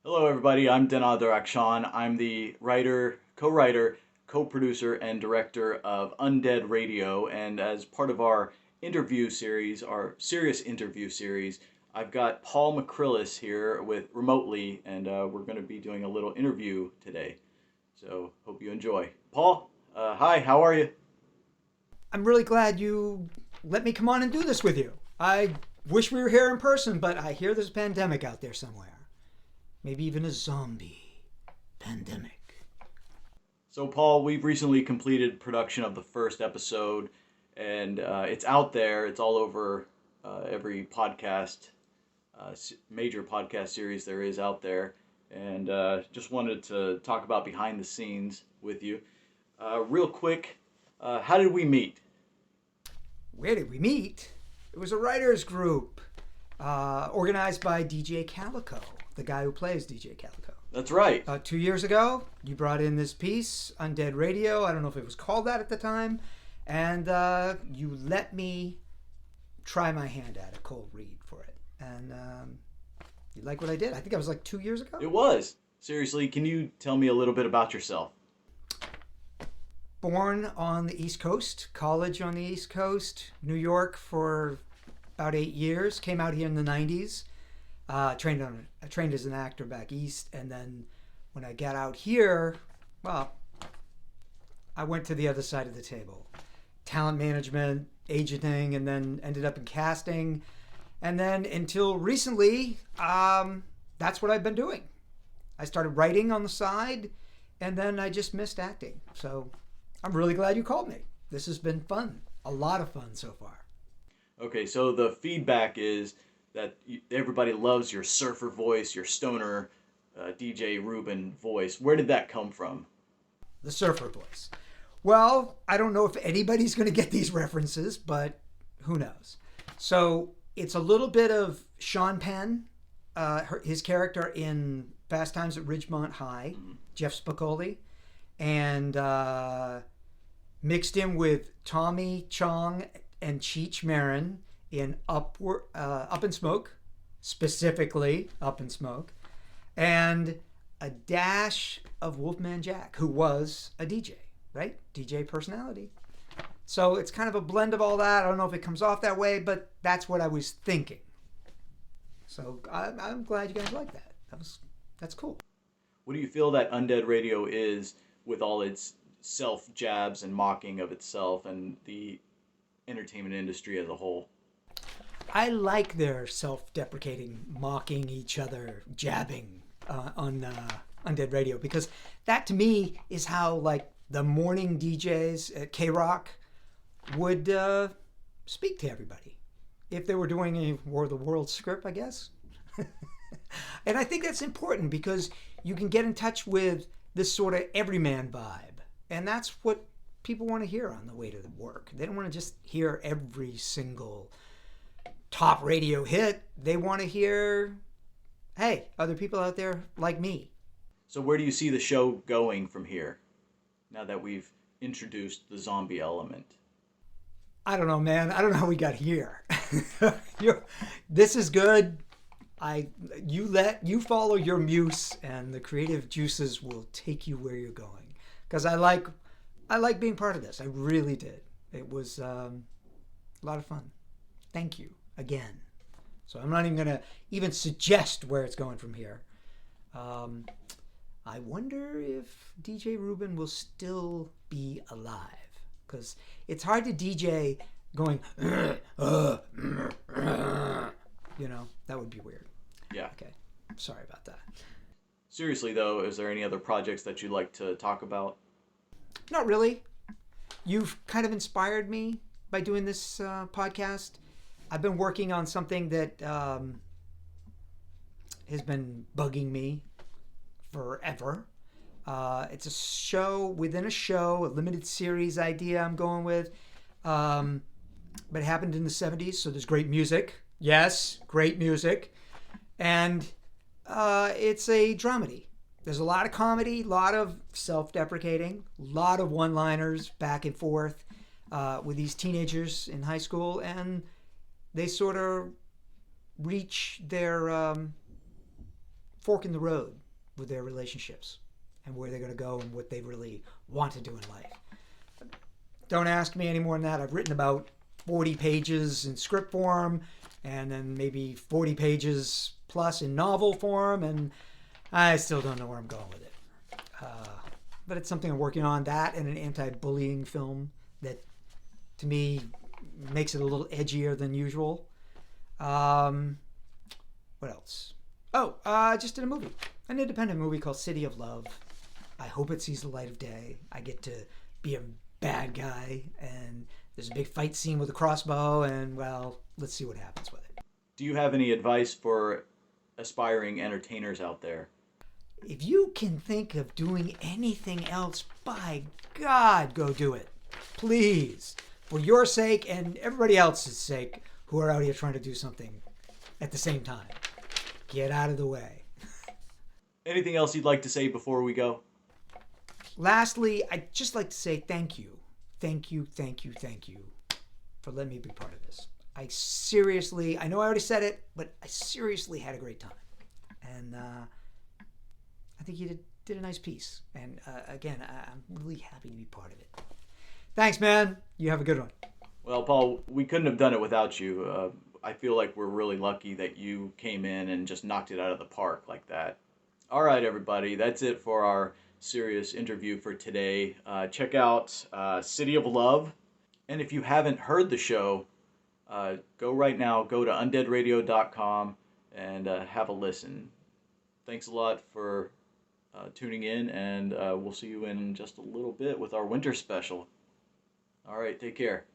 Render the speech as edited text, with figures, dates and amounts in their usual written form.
Hello, everybody. I'm Dinadar Akshan. I'm the writer, co-producer, and director of Undead Radio. And as part of our interview series, our serious interview series, I've got Paul McCrillis here with remotely, and we're going to be doing a little interview today. So hope you enjoy. Paul, hi. How are you? I'm really glad you let me come on and do this with you. I wish we were here in person, but I hear there's a pandemic out there somewhere. Maybe even a zombie pandemic. So, Paul, we've recently completed production of the first episode, and it's out there. It's all over every podcast, major podcast series there is out there. And just wanted to talk about behind the scenes with you. Real quick, how did we meet? Where did we meet? It was a writers group organized by DJ Calico, the guy who plays DJ Calico. That's right. 2 years ago, you brought in this piece, Undead Radio. I don't know if it was called that at the time. And you let me try my hand at a cold read for it. And you like what I did? I think that was like 2 years ago. It was. Seriously, can you tell me a little bit about yourself? Born on the East Coast, college on the East Coast, New York for about 8 years. Came out here in the 90s. Trained as an actor back east, and then when I got out here, well, I went to the other side of the table, talent management, agenting, and then ended up in casting, and then until recently, that's what I've been doing. I started writing on the side, and then I just missed acting. So I'm really glad you called me. This has been fun, a lot of fun so far. Okay, so the feedback is that everybody loves your surfer voice, your stoner DJ Ruben voice. Where did that come from? The surfer voice. Well, I don't know if anybody's going to get these references, but who knows? So it's a little bit of Sean Penn, his character in Fast Times at Ridgemont High, Jeff Spicoli, and mixed in with Tommy Chong and Cheech Marin in Up in Smoke, specifically Up in Smoke, and a dash of Wolfman Jack, who was a DJ, right? DJ personality. So it's kind of a blend of all that. I don't know if it comes off that way, but that's what I was thinking. So I'm glad you guys like that. That's cool. What do you feel that Undead Radio is with all its self jabs and mocking of itself and the entertainment industry as a whole? I like their self-deprecating, mocking each other, jabbing on Undead Radio, because that to me is how like the morning DJs at K-Rock would speak to everybody if they were doing a War of the Worlds script, I guess. And I think that's important because you can get in touch with this sort of everyman vibe, and that's what people want to hear on the way to work. They don't want to just hear every single top radio hit. They want to hear, hey, other people out there like me. So where do you see the show going from here now that we've introduced the zombie element? I don't know, man. I don't know how we got here. This is good. You follow your muse, and the creative juices will take you where you're going. Because I like being part of this. I really did. It was a lot of fun. Thank you again. So I'm not even going to even suggest where it's going from here. I wonder if DJ Ruben will still be alive. Because it's hard to DJ going, that would be weird. Yeah. Okay. Sorry about that. Seriously, though, is there any other projects that you'd like to talk about? Not really. You've kind of inspired me by doing this podcast. I've been working on something that has been bugging me forever. It's a show within a show, a limited series idea I'm going with. But it happened in the 70s, so there's great music. Yes, great music. And it's a dramedy. There's a lot of comedy, a lot of self-deprecating, a lot of one-liners back and forth with these teenagers in high school, and they sort of reach their fork in the road with their relationships and where they're going to go and what they really want to do in life. Don't ask me any more than that. I've written about 40 pages in script form and then maybe 40 pages plus in novel form, and I still don't know where I'm going with it. But it's something I'm working on, that and an anti-bullying film that, to me, makes it a little edgier than usual. What else? Oh, just did a movie. An independent movie called City of Love. I hope it sees the light of day. I get to be a bad guy, and there's a big fight scene with a crossbow, and, well, let's see what happens with it. Do you have any advice for aspiring entertainers out there? If you can think of doing anything else, by God, go do it. Please. For your sake and everybody else's sake who are out here trying to do something at the same time. Get out of the way. Anything else you'd like to say before we go? Lastly, I'd just like to say thank you. Thank you, thank you, thank you for letting me be part of this. I seriously, I know I already said it, but I seriously had a great time. And I think you did a nice piece. And again, I'm really happy to be part of it. Thanks, man. You have a good one. Well, Paul, we couldn't have done it without you. I feel like we're really lucky that you came in and just knocked it out of the park like that. All right, everybody. That's it for our serious interview for today. Check out City of Love. And if you haven't heard the show, go right now. Go to undeadradio.com and have a listen. Thanks a lot for tuning in, and we'll see you in just a little bit with our winter special. All right, take care.